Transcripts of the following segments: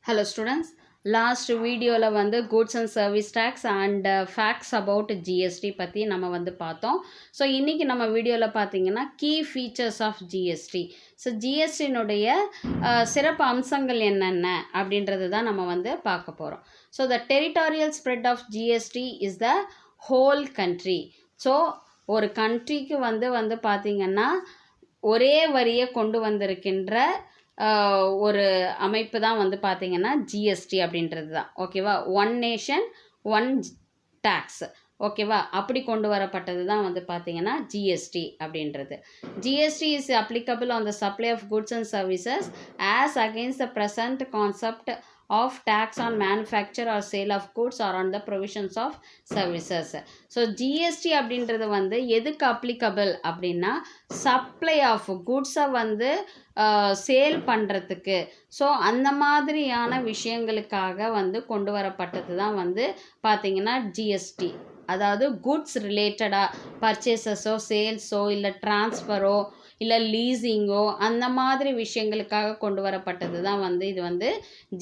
Hello students, last video la வந்து goods and service tax and facts about GST பத்தி நம்ம வந்து பார்த்தோம். ஸோ இன்னைக்கு நம்ம வீடியோவில் பார்த்தீங்கன்னா key features of GST. So ஜிஎஸ்டினுடைய சிறப்பு அம்சங்கள் என்னென்ன அப்படின்றது தான் நம்ம வந்து பார்க்க போகிறோம். So the territorial spread of GST is the whole country. So ஒரு கண்ட்ரிக்கு வந்து பார்த்தீங்கன்னா ஒரே வரியை கொண்டு வந்திருக்கின்ற ஒரு அமைப்பு தான் வந்து பார்த்திங்கன்னா ஜிஎஸ்டி அப்படின்றது தான். ஓகேவா, ஒன் நேஷன் ஒன் டேக்ஸ். ஓகேவா, அப்படி கொண்டு வரப்பட்டது தான் வந்து பார்த்திங்கன்னா ஜிஎஸ்டி அப்படின்றது. GST is applicable on the supply of goods and services as against the present concept of tax on manufacture or sale of goods or on the provisions of services. So GST அப்படின்றது வந்து எதுக்கு applicable அப்படின்னா supply of குட்ஸை வந்து sale பண்ணுறதுக்கு. So அந்த மாதிரியான விஷயங்களுக்காக வந்து கொண்டு வரப்பட்டது தான் வந்து பார்த்திங்கன்னா ஜிஎஸ்டி. அதாவது குட்ஸ் ரிலேட்டடாக பர்ச்சேசஸோ சேல்ஸோ இல்லை ட்ரான்ஸ்ஃபரோ இல்லை லீஸிங்கோ அந்த மாதிரி விஷயங்களுக்காக கொண்டு வரப்பட்டது தான் வந்து இது வந்து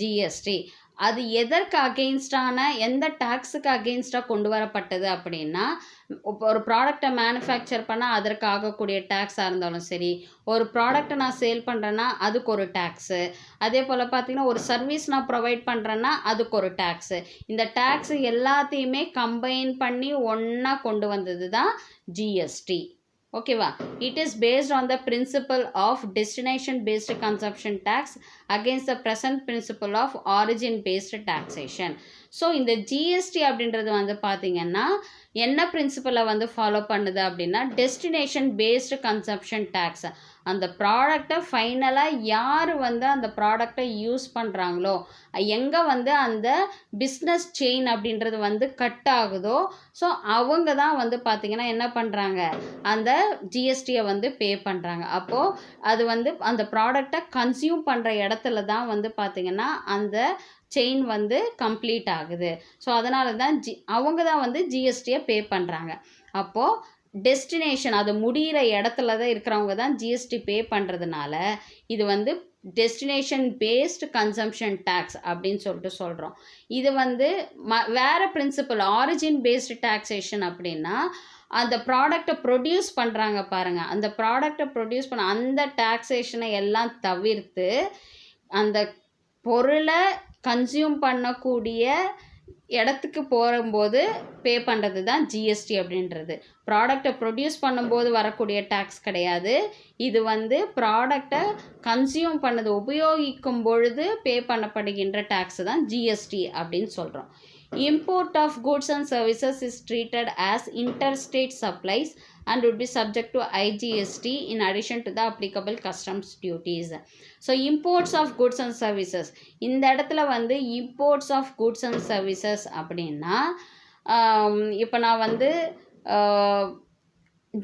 ஜிஎஸ்டி. அது எதற்கு அகெயின்ஸ்டான எந்த டேக்ஸுக்கு அகெயின்ஸ்டாக கொண்டு வரப்பட்டது அப்படின்னா இப்போ ஒரு ப்ராடக்டை மேனுஃபேக்சர் பண்ணால் அதற்கு ஆகக்கூடிய டேக்ஸாக இருந்தாலும் சரி, ஒரு ப்ராடக்டை நான் சேல் பண்ணுறேன்னா அதுக்கு ஒரு டேக்ஸு, அதே போல் பார்த்திங்கன்னா ஒரு சர்வீஸ் நான் ப்ரொவைட் பண்ணுறேன்னா அதுக்கு ஒரு டேக்ஸு. இந்த டேக்ஸு எல்லாத்தையுமே கம்பைன் பண்ணி ஒன்றா கொண்டு வந்தது தான் ஜிஎஸ்டி. ஓகேவா, it is based on the principle of destination based consumption tax against the present principle of origin based taxation. So இந்த ஜிஎஸ்டி அப்படின்றது வந்து பார்த்திங்கன்னா என்ன பிரின்சிபலை வந்து ஃபாலோ பண்ணுது அப்படின்னா டெஸ்டினேஷன் பேஸ்டு கன்சப்ஷன் டேக்ஸ். அந்த ப்ராடக்டை ஃபைனலாக யார் வந்து அந்த ப்ராடக்டை யூஸ் பண்ணுறாங்களோ, எங்கே வந்து அந்த பிஸ்னஸ் செயின் அப்படின்றது வந்து கட் ஆகுதோ, ஸோ அவங்க தான் வந்து பார்த்திங்கன்னா என்ன பண்ணுறாங்க, அந்த ஜிஎஸ்டியை வந்து பே பண்ணுறாங்க. அப்போது அது வந்து அந்த ப்ராடக்டை கன்சியூம் பண்ணுற இடத்துல தான் வந்து பார்த்திங்கன்னா அந்த செயின் வந்து கம்ப்ளீட் ஆகுது. ஸோ அதனால தான் அவங்க தான் வந்து ஜிஎஸ்டியை பே பண்ணுறாங்க. அப்போது டெஸ்டினேஷன் அது முடிகிற இடத்துல தான் இருக்கிறவங்க தான் ஜிஎஸ்டி பே பண்ணுறதுனால இது வந்து டெஸ்டினேஷன் பேஸ்டு கன்சம்ஷன் டேக்ஸ் அப்படின்னு சொல்லிட்டு சொல்கிறோம். இது வந்து வேறு பிரின்சிபல் ஆரிஜின் பேஸ்டு டாக்ஸேஷன் அப்படின்னா அந்த ப்ராடக்டை ப்ரொடியூஸ் பண்ணுறாங்க பாருங்கள், அந்த ப்ராடக்டை ப்ரொடியூஸ் பண்ண அந்த டாக்ஸேஷனை எல்லாம் தவிர்த்து அந்த பொருளை கன்சியூம் பண்ணக்கூடிய இடத்துக்கு போகும்போது பே பண்ணுறது தான் ஜிஎஸ்டி அப்படின்றது. ப்ராடக்டை ப்ரொடியூஸ் பண்ணும்போது வரக்கூடிய டேக்ஸ் கிடையாது. இது வந்து ப்ராடக்டை கன்சியூம் பண்ணது உபயோகிக்கும் பொழுது பே பண்ணப்படுகின்ற டேக்ஸ் தான் ஜிஎஸ்டி அப்படின்னு சொல்கிறோம். Import of goods and services is treated as interstate supplies and would be subject to IGST in addition to the applicable customs duties. So imports of goods and services, இந்த இடத்துல வந்து imports of goods and services அப்படின்னா இப்போ நான் வந்து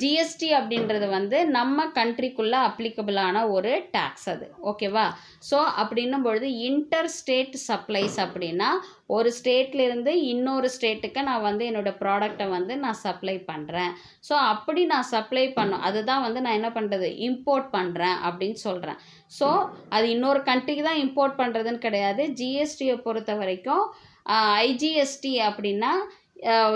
GST அப்படின்றது வந்து நம்ம கண்ட்ரிக்குள்ளே அப்ளிகபிளான ஒரு டேக்ஸ் அது. ஓகேவா, ஸோ அப்படின்னும் பொழுது இன்டர் ஸ்டேட் சப்ளைஸ் அப்படின்னா ஒரு ஸ்டேட்லேருந்து இன்னொரு ஸ்டேட்டுக்கு நான் வந்து என்னோடய ப்ராடக்டை வந்து நான் சப்ளை பண்ணுறேன். ஸோ அப்படி நான் சப்ளை அதுதான் வந்து நான் என்ன பண்ணுறது, இம்போர்ட் பண்ணுறேன் அப்படின்னு சொல்கிறேன். ஸோ அது இன்னொரு கண்ட்ரிக்கு தான் இம்போர்ட் பண்ணுறதுன்னு கிடையாது. ஜிஎஸ்டியை பொறுத்த வரைக்கும் ஐஜிஎஸ்டி அப்படின்னா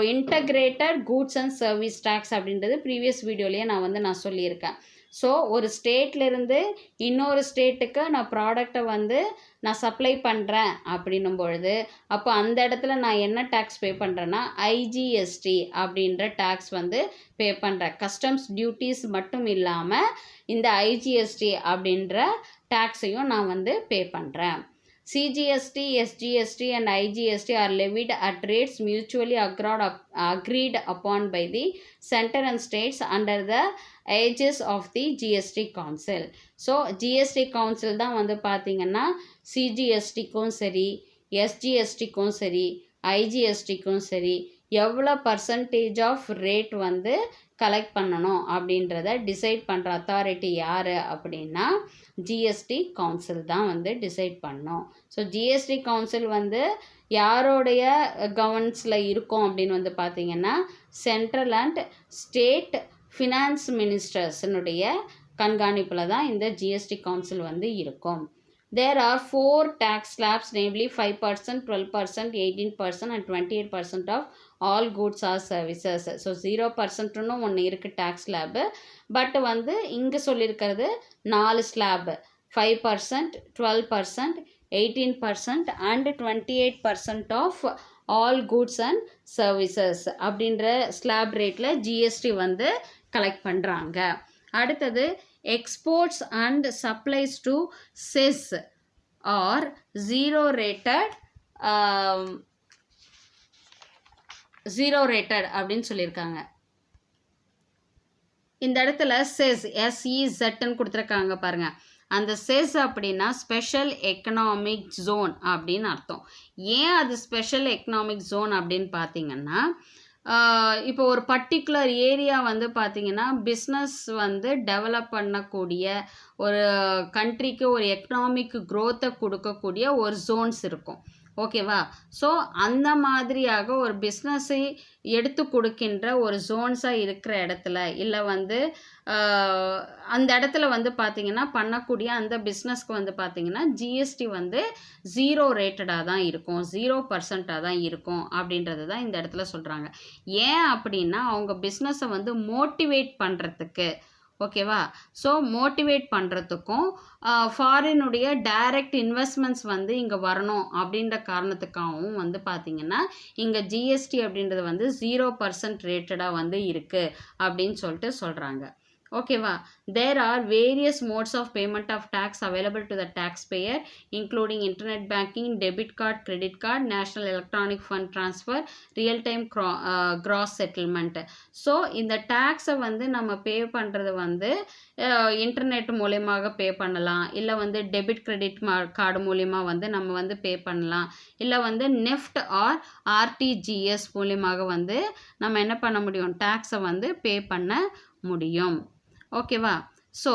integrated goods and service tax அப்படின்றது ப்ரீவியஸ் வீடியோலேயே நான் சொல்லியிருக்கேன். ஸோ ஒரு ஸ்டேட்லேருந்து இன்னொரு ஸ்டேட்டுக்கு நான் ப்ராடக்டை வந்து நான் சப்ளை பண்ணுறேன் அப்படின்னும் பொழுது அப்போ அந்த இடத்துல நான் என்ன டேக்ஸ் பே பண்ணுறேன்னா ஐஜிஎஸ்டி அப்படின்ற டேக்ஸ் வந்து பே பண்ணுறேன். கஸ்டம்ஸ் டியூட்டிஸ் மட்டும் இல்லாமல் இந்த ஐஜிஎஸ்டி அப்படின்ற டேக்ஸையும் நான் வந்து பே பண்ணுறேன். CGST, SGST and IGST are levied at rates mutually agreed upon by the center and states under the aegis of the GST Council. So GST Council தான் வந்து பார்த்திங்கன்னா CGSTக்கும் சரி, SGSTக்கும் சரி, IGSTக்கும் சரி எவ்வளோ பர்சன்டேஜ் ஆஃப் ரேட் வந்து கலெக்ட் பண்ணணும் அப்படின்றத டிசைட் பண்ணுற அத்தாரிட்டி யார் அப்படின்னா ஜிஎஸ்டி கவுன்சில் தான் வந்து டிசைட் பண்ணோம். ஸோ ஜிஎஸ்டி கவுன்சில் வந்து யாரோடைய கவர்னன்ஸில் இருக்கும் அப்படின்னு வந்து பார்த்திங்கன்னா சென்ட்ரல் அண்ட் ஸ்டேட் ஃபினான்ஸ் மினிஸ்டர்ஸினுடைய கண்காணிப்பில் தான் இந்த ஜிஎஸ்டி கவுன்சில் வந்து இருக்கும். There are 4 tax slabs, namely 5%, 12%, 18%, and 28% of all goods or services. So 0%ன்னு ஒன்று இருக்குது டேக்ஸ் ஸ்லாபு. பட் வந்து இங்கே சொல்லியிருக்கிறது 4 slab, 5%, 12%, 18% and 28% of all goods and services அப்படின்ற ஸ்லாப் ரேட்டில் ஜிஎஸ்டி வந்து கலெக்ட் பண்ணுறாங்க. அடுத்தது exports and supplies to cess are zero rated அப்படின்னு சொல்லியிருக்காங்க. இந்த இடத்துல செஸ் SEZன்னு கொடுத்துருக்காங்க பாருங்க. அந்த செஸ் அப்படின்னா ஸ்பெஷல் எக்கனாமிக் ஜோன் அப்படின்னு அர்த்தம். ஏன் அது ஸ்பெஷல் எக்கனாமிக் ஜோன் அப்படின்னு பார்த்தீங்கன்னா, இப்போ ஒரு பர்டிகுலர் ஏரியா வந்து பார்த்திங்கன்னா பிஸ்னஸ் வந்து டெவலப் பண்ணக்கூடிய ஒரு கண்ட்ரிக்கு ஒரு எக்கனாமிக் க்ரோத்தை கொடுக்கக்கூடிய ஒரு ஜோன்ஸ் இருக்கும். ஓகேவா? ஸோ அந்த மாதிரியாக ஒரு பிஸ்னஸை எடுத்து கொடுக்கின்ற ஒரு ஜோன்ஸாக இருக்கிற இடத்துல இல்லை வந்து அந்த இடத்துல வந்து பார்த்திங்கன்னா பண்ணக்கூடிய அந்த பிஸ்னஸ்க்கு வந்து பார்த்திங்கன்னா ஜிஎஸ்டி வந்து 0 ரேட்டடாக தான் இருக்கும், 0% தான் இருக்கும் அப்படின்றது தான் இந்த இடத்துல சொல்கிறாங்க. ஏன் அப்படின்னா அவங்க பிஸ்னஸை வந்து மோட்டிவேட் பண்ணுறதுக்கு, ஓகேவா? ஸோ மோட்டிவேட் பண்ணுறதுக்கும் ஃபாரினுடைய டைரக்ட் இன்வெஸ்ட்மெண்ட்ஸ் வந்து இங்கே வரணும் அப்படின்ற காரணத்துக்காகவும் வந்து பார்த்திங்கன்னா இங்கே ஜிஎஸ்டி அப்படின்றது வந்து 0% ரேட்டடாக வந்து இருக்குது அப்படின்னு சொல்லிட்டு சொல்கிறாங்க. ஓகேவா? There are various modes of payment of tax available to the taxpayer, including internet banking, debit card, credit card, national electronic fund transfer, real time gross settlement. So இந்த டேக்ஸை வந்து நம்ம பே பண்ணுறது வந்து இன்டர்நெட் மூலியமாக பே பண்ணலாம், இல்லை வந்து டெபிட் கிரெடிட் கார்டு மூலிமா வந்து நம்ம வந்து பே பண்ணலாம், இல்லை வந்து நெஃப்ட் ஆர் ஆர்டிஜிஎஸ் மூலியமாக வந்து நம்ம என்ன பண்ண முடியும், டேக்ஸை வந்து பே பண்ண முடியும். ஓகேவா? ஸோ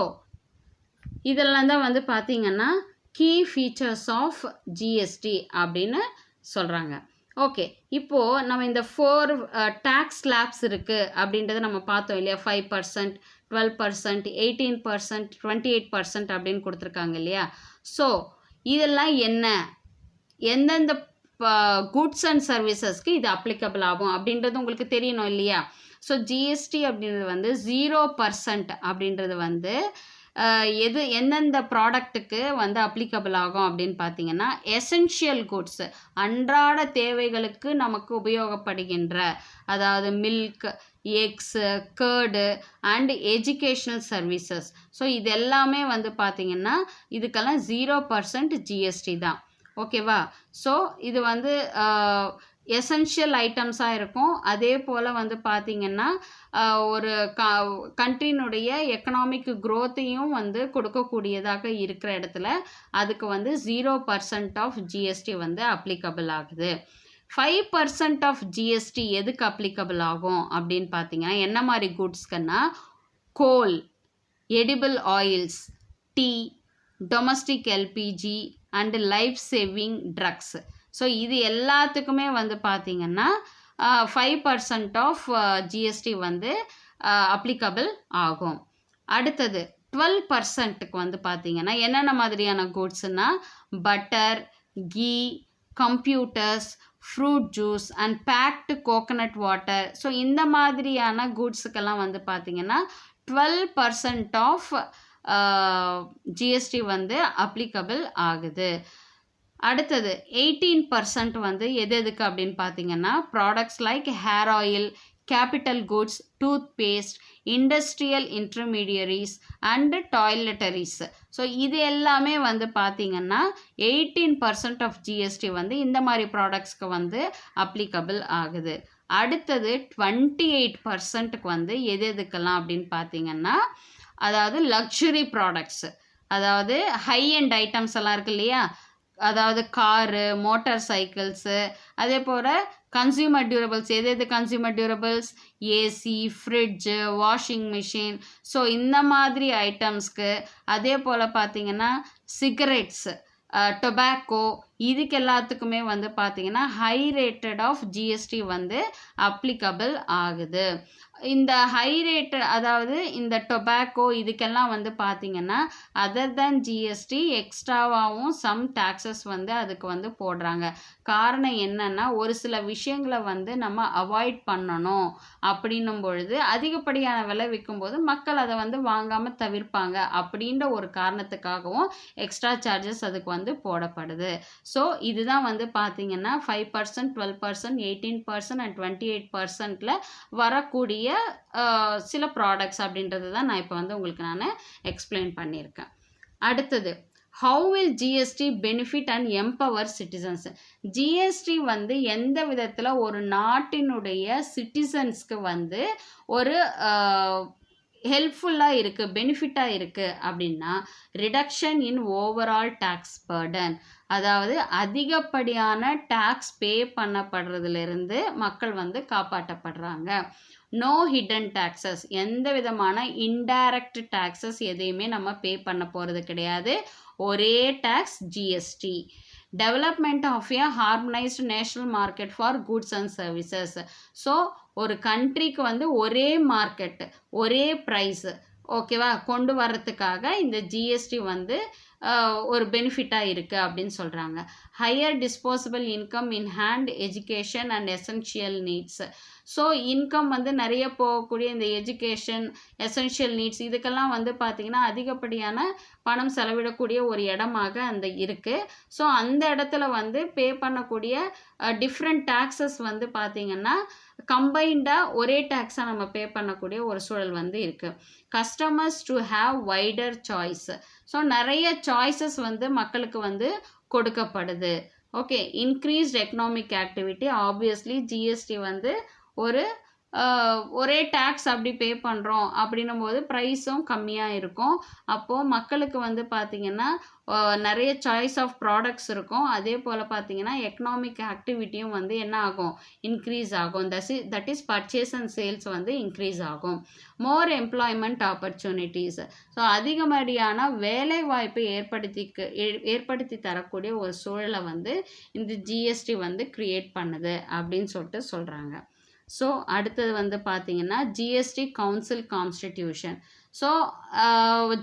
இதெல்லாம் தான் வந்து பார்த்திங்கன்னா கீ ஃபீச்சர்ஸ் ஆஃப் ஜிஎஸ்டி அப்படின்னு சொல்கிறாங்க. ஓகே, இப்போது நம்ம இந்த 4 டேக்ஸ் ஸ்லாப்ஸ் இருக்குது அப்படின்றத நம்ம பார்த்தோம் இல்லையா? 5%, 12%, 18%, 28% அப்படின்னு கொடுத்துருக்காங்க இல்லையா? ஸோ இதெல்லாம் என்ன, எந்தெந்த குட்ஸ் அண்ட் சர்வீசஸ்க்கு இது அப்ளிகபிள் ஆகும் அப்படின்றது உங்களுக்கு தெரியணும் இல்லையா? ஸோ ஜிஎஸ்டி அப்படின்றது வந்து 0% அப்படின்றது வந்து எந்தெந்த ப்ராடக்ட்டுக்கு வந்து அப்ளிகபிள் ஆகும் அப்படின்னு பார்த்தீங்கன்னா, எசென்ஷியல் குட்ஸ், அன்றாட தேவைகளுக்கு நமக்கு உபயோகப்படுகின்ற, அதாவது milk, x, curd and educational services. So இது எல்லாமே வந்து பார்த்திங்கன்னா இதுக்கெல்லாம் 0% ஜிஎஸ்டி தான். ஓகேவா? ஸோ இது வந்து எசென்ஷியல் ஐட்டம்ஸாக இருக்கும். அதே போல் வந்து பார்த்திங்கன்னா ஒரு கண்ட்ரினுடைய எக்கனாமிக் க்ரோத்தையும் வந்து கொடுக்கக்கூடியதாக இருக்கிற இடத்துல அதுக்கு வந்து 0% ஆஃப் ஜிஎஸ்டி வந்து அப்ளிகபிள் ஆகுது. 5% ஆஃப் ஜிஎஸ்டி எதுக்கு அப்ளிகபிள் ஆகும் அப்படின்னு பார்த்தீங்கன்னா, என்ன மாதிரி குட்ஸ்க்குன்னா coal, edible oils, tea, domestic LPG and life saving drugs. So இது எல்லாத்துக்குமே வந்து பார்த்திங்கன்னா 5% ஆஃப் ஜிஎஸ்டி வந்து அப்ளிகபிள் ஆகும். அடுத்தது 12%க்கு வந்து பார்த்திங்கன்னா என்னென்ன மாதிரியான குட்ஸ்னால் butter, ghee, computers, fruit juice and packed coconut water. So இந்த மாதிரியான குட்ஸுக்கெல்லாம் வந்து பார்த்திங்கன்னா 12% ஆஃப் ஜிஎஸ்டி வந்து அப்ளிகபிள் ஆகுது. அடுத்தது 18% வந்து எதுக்கு அப்படின்னு பார்த்தீங்கன்னா products like hair oil, capital goods, toothpaste, industrial intermediaries and toiletries. So இது எல்லாமே வந்து பார்த்திங்கன்னா 18% ஆஃப் ஜிஎஸ்டி வந்து இந்த மாதிரி ப்ராடக்ட்ஸ்க்கு வந்து அப்ளிகபிள் ஆகுது. அடுத்தது 28%க்கு வந்து எதுக்கெல்லாம் அப்படின்னு பார்த்தீங்கன்னா, அதாவது லக்ஸுரி ப்ராடக்ட்ஸு, அதாவது ஹை அண்ட் ஐட்டம்ஸ் எல்லாம் இருக்கு இல்லையா, அதாவது காரு, மோட்டார் சைக்கிள்ஸு, அதே போல் கன்சியூமர் டியூரபிள்ஸ். எது consumer durables? AC, fridge, washing machine. So இந்த மாதிரி ஐட்டம்ஸ்க்கு, அதே போல் பார்த்திங்கன்னா சிகரெட்ஸ், டொபாக்கோ, இதுக்கு எல்லாத்துக்குமே வந்து பார்த்திங்கன்னா ஹை ரேட்டட் ஆஃப் ஜிஎஸ்டி வந்து அப்ளிகபிள் ஆகுது. இந்த ஹை ரேட்டு அதாவது இந்த டொபாக்கோ இதுக்கெல்லாம் வந்து பார்த்திங்கன்னா அதர் தேன் ஜிஎஸ்டி எக்ஸ்ட்ராவாகவும் சம் டேக்ஸஸ் வந்து அதுக்கு வந்து போடுறாங்க. காரணம் என்னன்னா ஒரு சில விஷயங்களை வந்து நம்ம அவாய்ட் பண்ணணும் அப்படின்னும் பொழுது அதிகப்படியான விலை விற்கும்போது மக்கள் அதை வந்து வாங்காமல் தவிர்ப்பாங்க அப்படின்ற ஒரு காரணத்துக்காகவும் எக்ஸ்ட்ரா சார்ஜஸ் அதுக்கு வந்து போடப்படுது. ஸோ இதுதான் வந்து பார்த்திங்கன்னா 5%, 12%, 18% அண்ட் 28%ல் வரக்கூடிய சில ப்ராடக்ட்ஸ் அப்படின்றது தான் நான் இப்போ வந்து உங்களுக்கு நான் எக்ஸ்பிளைன் பண்ணியிருக்கேன். அடுத்தது, how will GST benefit and empower citizens? GST வந்து எந்த விதத்தில் ஒரு நாட்டினுடைய சிட்டிசன்ஸ்க்கு வந்து ஒரு ஹெல்ப்ஃபுல்லாக இருக்குது, பெனிஃபிட்டாக இருக்குது அப்படின்னா reduction in overall tax burden, அதாவது அதிகப்படியான டேக்ஸ் பே பண்ணப்படுறதுலேருந்து மக்கள் வந்து காப்பாற்றப்படுறாங்க. நோ ஹிடன் டேக்ஸஸ், எந்த விதமான இன்டைரக்ட் டேக்ஸஸ் எதையுமே நம்ம பே பண்ண போகிறது கிடையாது. ஒரே tax GST. Development of a harmonised national market for goods and services. So ஒரு கண்ட்ரிக்கு வந்து ஒரே மார்க்கெட்டு, ஒரே ப்ரைஸு, ஓகேவா, கொண்டு வர்றதுக்காக இந்த ஜிஎஸ்டி வந்து ஒரு பெனிஃபிட்டாக இருக்குது அப்படின்னு சொல்கிறாங்க. Higher disposable income in hand education and essential needs. So income வந்து நிறைய போகக்கூடிய இந்த எஜுகேஷன், எசென்ஷியல் நீட்ஸ் இதுக்கெல்லாம் வந்து பார்த்திங்கன்னா அதிகப்படியான பணம் செலவிடக்கூடிய ஒரு இடமாக அந்த இருக்குது. ஸோ அந்த இடத்துல வந்து பே பண்ணக்கூடிய டிஃப்ரெண்ட் டேக்ஸஸ் வந்து பார்த்திங்கன்னா கம்பைண்டாக ஒரே டேக்ஸாக நம்ம பே பண்ணக்கூடிய ஒரு சூழல் வந்து இருக்குது. Customers to have wider choice. So நிறைய சாய்ஸஸ் வந்து மக்களுக்கு வந்து கொடுக்கப்படுது. Okay, increased economic activity. Obviously GST வந்து ஒரே டேக்ஸ் அப்படி பே பண்ணுறோம் அப்படின்னும் போது ப்ரைஸும் கம்மியாக இருக்கும். அப்போது மக்களுக்கு வந்து பார்த்திங்கன்னா நிறைய சாய்ஸ் ஆஃப் ப்ராடக்ட்ஸ் இருக்கும். அதே போல் பார்த்திங்கன்னா எக்கனாமிக் ஆக்டிவிட்டியும் வந்து என்ன ஆகும், இன்க்ரீஸ் ஆகும். That is purchase and sales வந்து இன்க்ரீஸ் ஆகும். மோர் எம்ப்ளாய்மெண்ட் ஆப்பர்ச்சுனிட்டிஸ். ஸோ அதிகப்படியான வேலை வாய்ப்பை ஏற்படுத்தி தரக்கூடிய ஒரு சூழலை வந்து இந்த ஜிஎஸ்டி வந்து க்ரியேட் பண்ணுது அப்படின்னு சொல்லிட்டு சொல்கிறாங்க. ஸோ அடுத்தது வந்து பார்த்திங்கன்னா GST council constitution. So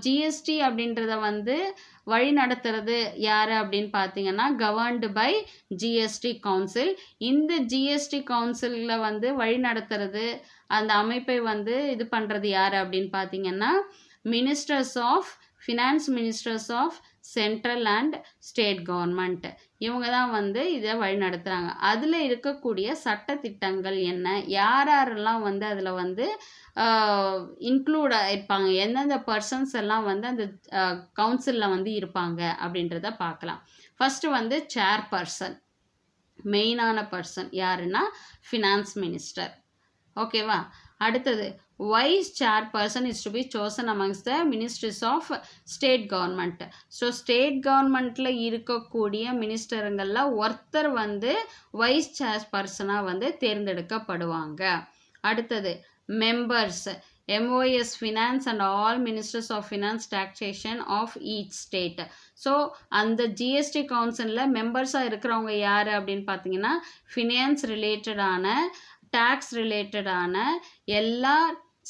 GST அப்படின்றத வந்து வழி நடத்துறது யார் அப்படின்னு பார்த்தீங்கன்னா கவர்ன்டு பை ஜிஎஸ்டி கவுன்சில். இந்த ஜிஎஸ்டி கவுன்சிலில் வந்து வழி நடத்துறது, அந்த அமைப்பை வந்து இது பண்ணுறது யார் அப்படின்னு பார்த்தீங்கன்னா ministers of finance, ministers of central and state government, இவங்க தான் வந்து இதை வழி நடத்துகிறாங்க. அதில் இருக்கக்கூடிய சட்டத்திட்டங்கள் என்ன, யாரெல்லாம் வந்து அதில் வந்து இன்க்ளூட் இருப்பாங்க, எந்தெந்த பர்சன்ஸ் எல்லாம் வந்து அந்த கவுன்சிலில் வந்து இருப்பாங்க அப்படின்றத பார்க்கலாம். ஃபஸ்ட்டு வந்து சேர்பர்சன், மெயினான பர்சன் யாருன்னா ஃபினான்ஸ் மினிஸ்டர், ஓகேவா. அடுத்தது vice chairperson is to be chosen amongst the ministries of state government. So state கவர்மெண்ட்டில் இருக்கக்கூடிய மினிஸ்டருங்களில் ஒருத்தர் வந்து வைஸ் சேர்பர்சனாக வந்து தேர்ந்தெடுக்கப்படுவாங்க. அடுத்தது members, MOS Finance and all Ministers of Finance Taxation of each state. So அந்த ஜிஎஸ்டி கவுன்சிலில் மெம்பர்ஸாக இருக்கிறவங்க யார் அப்படின்னு பார்த்தீங்கன்னா ஃபினான்ஸ் ரிலேட்டடான, டேக்ஸ் ரிலேட்டடான எல்லா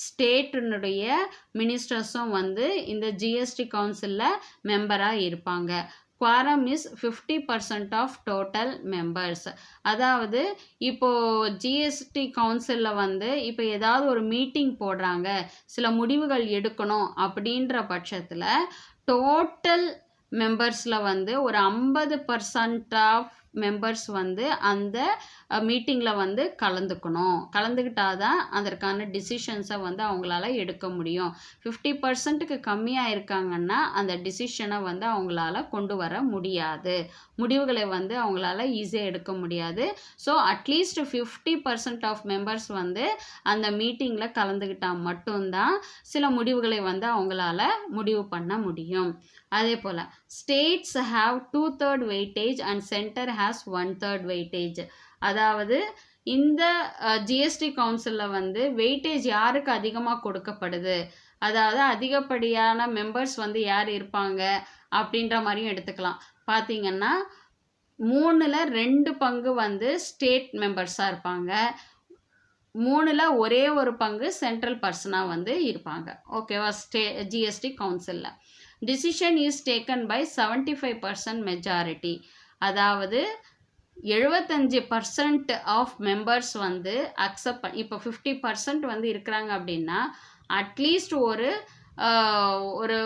ஸ்டேட்டினுடைய மினிஸ்டர்ஸும் வந்து இந்த ஜிஎஸ்டி கவுன்சிலில் மெம்பராக இருப்பாங்க. Quorum is 50% of total members. அதாவது இப்போது ஜிஎஸ்டி கவுன்சிலில் வந்து இப்போ ஏதாவது ஒரு மீட்டிங் போடுறாங்க, சில முடிவுகள் எடுக்கணும் அப்படின்ற பட்சத்தில் டோட்டல் மெம்பர்ஸில் வந்து ஒரு 50% ஆஃப் மெம்பர்ஸ் வந்து அந்த மீட்டிங்கில் வந்து கலந்துக்கிட்டால் தான் அதற்கான டிசிஷன்ஸை வந்து அவங்களால எடுக்க முடியும். 50%க்கு கம்மியாக இருக்காங்கன்னா அந்த டிசிஷனை வந்து அவங்களால கொண்டு வர முடியாது, முடிவுகளை வந்து அவங்களால ஈஸியாக எடுக்க முடியாது. ஸோ அட்லீஸ்ட் 50% ஆஃப் மெம்பர்ஸ் வந்து அந்த மீட்டிங்கில் கலந்துக்கிட்டால் மட்டும்தான் சில முடிவுகளை வந்து அவங்களால முடிவு பண்ண முடியும். அதே போல் states have 2/3 weightage and centre has 1/3 weightage. அதாவது இந்த ஜிஎஸ்டி கவுன்சிலில் வந்து வெயிட்டேஜ் யாருக்கு அதிகமாக கொடுக்கப்படுது, அதாவது அதிகப்படியான மெம்பர்ஸ் வந்து யார் இருப்பாங்க அப்படின்ற மாதிரியும் எடுத்துக்கலாம். பார்த்திங்கன்னா 3/2 வந்து ஸ்டேட் மெம்பர்ஸாக இருப்பாங்க, மூணில் ஒரே ஒரு பங்கு சென்ட்ரல் பர்சனாக வந்து இருப்பாங்க. ஓகேவா? ஜிஎஸ்டி கவுன்சிலில் decision is taken by 75% majority. அதாவது 75% ஆஃப் மெம்பர்ஸ் வந்து அக்செப்ட் இப்போ 50% வந்து இருக்கிறாங்க அப்படின்னா அட்லீஸ்ட் ஒரு ஒரு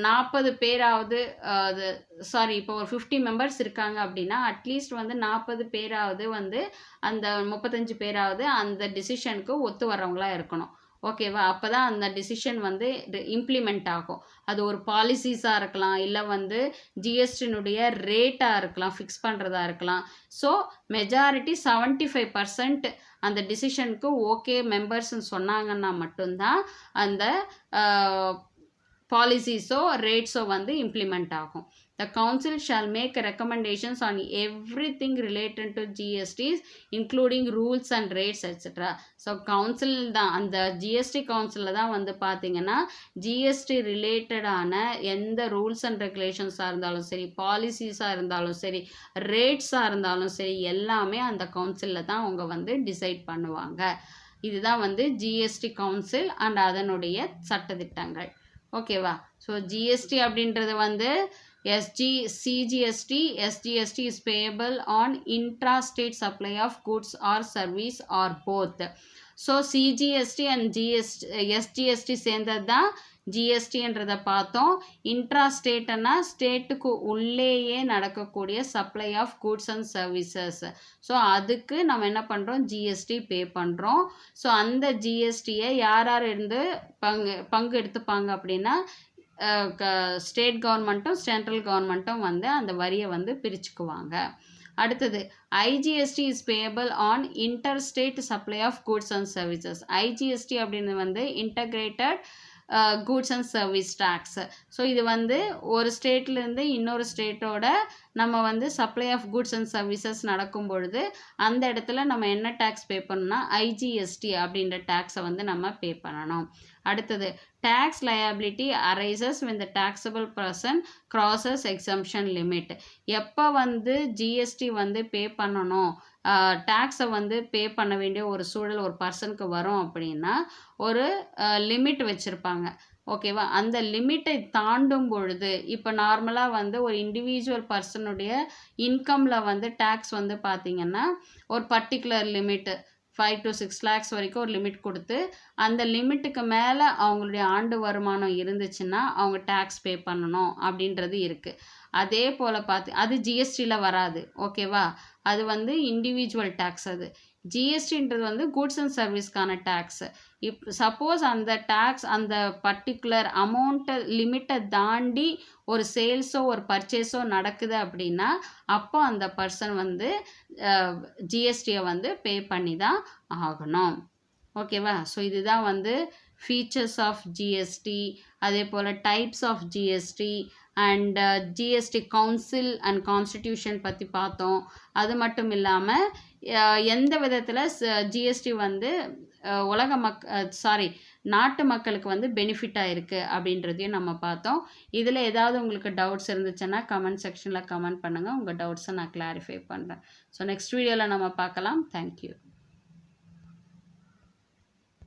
40 பேராவது அது சாரி இப்போ ஒரு 50 மெம்பர்ஸ் இருக்காங்க அப்படின்னா அட்லீஸ்ட் வந்து 40 பேராவது வந்து அந்த 35 பேராவது அந்த டிசிஷனுக்கு ஒத்து வர்றவங்களா இருக்கணும். ஓகேவா? அப்போ தான் அந்த டிசிஷன் வந்து இம்ப்ளிமெண்ட் ஆகும். அது ஒரு பாலிசிஸாக இருக்கலாம், இல்லை வந்து ஜிஎஸ்டினுடைய ரேட்டாக இருக்கலாம், ஃபிக்ஸ் பண்ணுறதா இருக்கலாம். ஸோ மெஜாரிட்டி 75% அந்த டிசிஷனுக்கு ஓகே மெம்பர்ஸ்ன்னு சொன்னாங்கன்னா மட்டும்தான் அந்த பாலிசிஸோ ரேட்ஸோ வந்து இம்ப்ளிமெண்ட் ஆகும். The council shall make recommendations on everything related to GSTs including rules and rates etc. So council தான் அந்த ஜிஎஸ்டி கவுன்சிலில் தான் வந்து பார்த்தீங்கன்னா ஜிஎஸ்டி ரிலேட்டடான எந்த ரூல்ஸ் அண்ட் ரெகுலேஷன்ஸாக இருந்தாலும் சரி, பாலிசிஸாக இருந்தாலும் சரி, ரேட்ஸாக இருந்தாலும் சரி, எல்லாமே அந்த கவுன்சிலில் தான் அவங்க வந்து டிசைட் பண்ணுவாங்க. இதுதான் வந்து ஜிஎஸ்டி கவுன்சில் அண்ட் அதனுடைய சட்டத்திட்டங்கள். ஓகேவா? ஸோ ஜிஎஸ்டி அப்படின்றது வந்து CGST is payable on intra-state supply of goods or service or both. So CGST and SGST சேர்ந்தது தான் ஜிஎஸ்டின்றதை பார்த்தோம். இன்ட்ராஸ்டேட்னா ஸ்டேட்டுக்கு உள்ளேயே நடக்கக்கூடிய supply of goods and services. So அதுக்கு நம்ம என்ன பண்ணுறோம், ஜிஎஸ்டி பே பண்ணுறோம். ஸோ அந்த ஜிஎஸ்டியை யார் யார் இருந்து பங்கு எடுத்துப்பாங்க அப்படின்னா ஸ்டேட் கவர்மெண்ட்டும் சென்ட்ரல் கவர்மெண்ட்டும் வந்து அந்த வரியை வந்து பிரிச்சுக்குவாங்க. அடுத்தது IGST is payable on interstate supply of goods and services. IGST அப்படின்னு வந்து integrated goods and service tax. So இது வந்து ஒரு ஸ்டேட்லேருந்து இன்னொரு ஸ்டேட்டோட நம்ம வந்து supply of goods and services நடக்கும் பொழுது அந்த இடத்துல நம்ம என்ன டேக்ஸ் பே பண்ணணும்னா ஐஜிஎஸ்டி அப்படின்ற டேக்ஸை வந்து நம்ம பே பண்ணணும். அடுத்தது tax liability arises when the taxable person crosses exemption limit. எப்போ வந்து ஜிஎஸ்டி வந்து பே பண்ணணும், டேக்ஸை வந்து பே பண்ண வேண்டிய ஒரு சூழல் ஒரு பர்சனுக்கு வரும் அப்படின்னா ஒரு லிமிட் வச்சுருப்பாங்க. ஓகேவா? அந்த லிமிட்டை தாண்டும் பொழுது இப்போ நார்மலாக வந்து ஒரு இண்டிவிஜுவல் பர்சனுடைய இன்கமில் வந்து டேக்ஸ் வந்து பார்த்திங்கன்னா ஒரு பர்டிகுலர் லிமிட்டு 5 to 6 lakhs வரைக்கும் ஒரு லிமிட் கொடுத்து அந்த லிமிட்டுக்கு மேலே அவங்களுடைய ஆண்டு வருமானம் இருந்துச்சுன்னா அவங்க டேக்ஸ் பே பண்ணணும் அப்படின்றது இருக்குது. அதே போல் அது ஜிஎஸ்டியில் வராது. ஓகேவா? அது வந்து இண்டிவிஜுவல் டேக்ஸ். அது ஜிஎஸ்டின்றது வந்து கூட்ஸ் அண்ட் சர்வீஸ்க்கான டேக்ஸ். சப்போஸ் அந்த டேக்ஸ் அந்த பர்டிகுலர் அமௌண்ட்டை லிமிட்டை தாண்டி ஒரு சேல்ஸோ ஒரு பர்ச்சேஸோ நடக்குது அப்படின்னா அப்போ அந்த பர்சன் வந்து ஜிஎஸ்டியை வந்து பே பண்ணி தான் ஆகணும். ஓகேவா? ஸோ இதுதான் வந்து ஃபீச்சர்ஸ் ஆஃப் ஜிஎஸ்டி, அதே போல் types of GST and GST council and constitution பற்றி பார்த்தோம். அது மட்டும் இல்லாமல் எந்த விதத்தில் ஜிஎஸ்டி வந்து நாட்டு மக்களுக்கு வந்து பெனிஃபிட்டாக இருக்குது அப்படின்றதையும் நம்ம பார்த்தோம். இதில் ஏதாவது உங்களுக்கு டவுட்ஸ் இருந்துச்சுன்னா கமெண்ட் செக்ஷனில் கமெண்ட் பண்ணுங்கள். உங்கள் டவுட்ஸை நான் கிளாரிஃபை பண்ணுறேன். ஸோ நெக்ஸ்ட் வீடியோவில் நம்ம பார்க்கலாம். தேங்க்யூ.